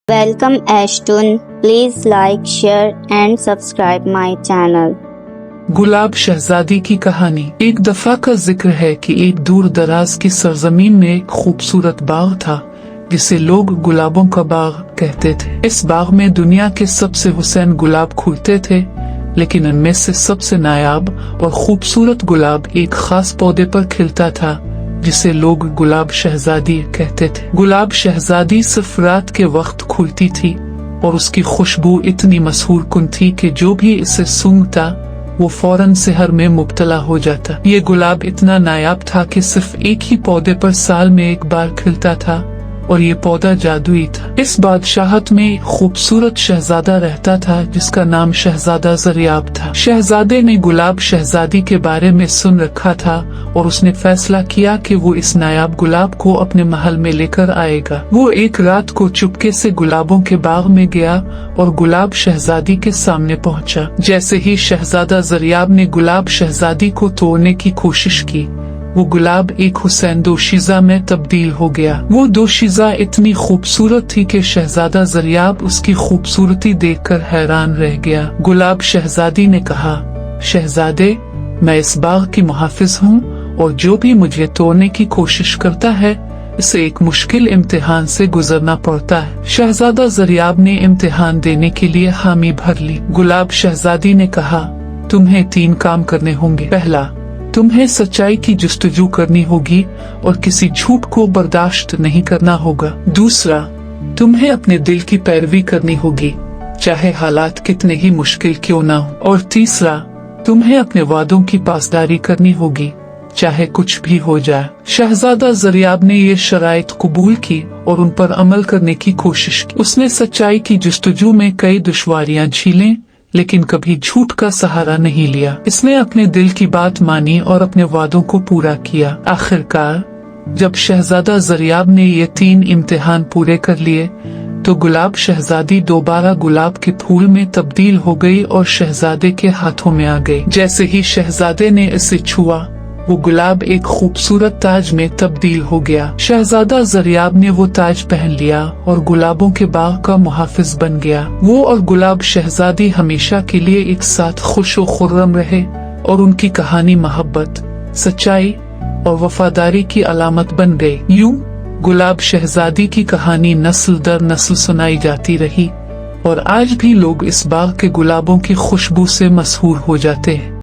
Welcome Ashtun. Please like, share and subscribe my channel. गुलाब शहजादी की कहानी। एक दफा का जिक्र है कि एक दूर दराज की सरजमीन में एक खूबसूरत बाग था जिसे लोग गुलाबों का बाग कहते थे। इस बाग में दुनिया के सबसे हुसैन गुलाब खुलते थे, लेकिन उनमें से सबसे नायाब और खूबसूरत गुलाब एक खास पौधे पर खिलता था जिसे लोग गुलाब शहजादी कहते थे। गुलाब शहजादी सिर्फ रात के वक्त खुलती थी और उसकी खुशबू इतनी मशहूर कुन थी कि जो भी इसे सूंघता वो फौरन सिहर में मुब्तला हो जाता। ये गुलाब इतना नायाब था कि सिर्फ एक ही पौधे पर साल में एक बार खिलता था और ये पौधा जादुई था। इस बादशाहत में एक खूबसूरत शहजादा रहता था जिसका नाम शहजादा ज़रियाब था। शहजादे ने गुलाब शहजादी के बारे में सुन रखा था और उसने फैसला किया कि वो इस नायाब गुलाब को अपने महल में लेकर आएगा। वो एक रात को चुपके से गुलाबों के बाग में गया और गुलाब शहजादी के सामने पहुंचा। जैसे ही शहजादा ज़रियाब ने गुलाब शहजादी को तोड़ने की कोशिश की, वो गुलाब एक हुसैन दोशीज़ा में तब्दील हो गया। वो दोशीज़ा इतनी खूबसूरत थी कि शहजादा ज़रियाब उसकी खूबसूरती देखकर हैरान रह गया। गुलाब शहजादी ने कहा, शहजादे, मैं इस बाग की मुहाफिज हूँ और जो भी मुझे तोड़ने की कोशिश करता है इसे एक मुश्किल इम्तिहान से गुजरना पड़ता है। शहजादा ज़रियाब ने इम्तिहान देने के लिए हामी भर ली। गुलाब शहजादी ने कहा, तुम्हें 3 काम करने होंगे। पहला, तुम्हें सच्चाई की जुस्तजू करनी होगी और किसी झूठ को बर्दाश्त नहीं करना होगा। दूसरा, तुम्हें अपने दिल की पैरवी करनी होगी, चाहे हालात कितने ही मुश्किल क्यों ना हो। और तीसरा, तुम्हें अपने वादों की पासदारी करनी होगी, चाहे कुछ भी हो जाए। शहजादा ज़रियाब ने ये शराइत कबूल की और उन पर अमल करने की कोशिश की। उसने सच्चाई की जुस्तजू में कई दुश्वारियां झेलीं, लेकिन कभी झूठ का सहारा नहीं लिया। इसने अपने दिल की बात मानी और अपने वादों को पूरा किया। आखिरकार जब शहजादा ज़रियाब ने ये 3 इम्तिहान पूरे कर लिए तो गुलाब शहजादी दोबारा गुलाब के फूल में तब्दील हो गई और शहजादे के हाथों में आ गई। जैसे ही शहजादे ने इसे छुआ, वो गुलाब एक खूबसूरत ताज में तब्दील हो गया। शहजादा ज़रियाब ने वो ताज पहन लिया और गुलाबों के बाग का मुहाफिज बन गया। वो और गुलाब शहजादी हमेशा के लिए एक साथ खुश और खुर्रम रहे और उनकी कहानी मोहब्बत, सच्चाई और वफादारी की अलामत बन गई। यूं गुलाब शहजादी की कहानी नस्ल दर नस्ल सुनाई जाती रही और आज भी लोग इस बाग के गुलाबों की खुशबू से मशहूर हो जाते हैं।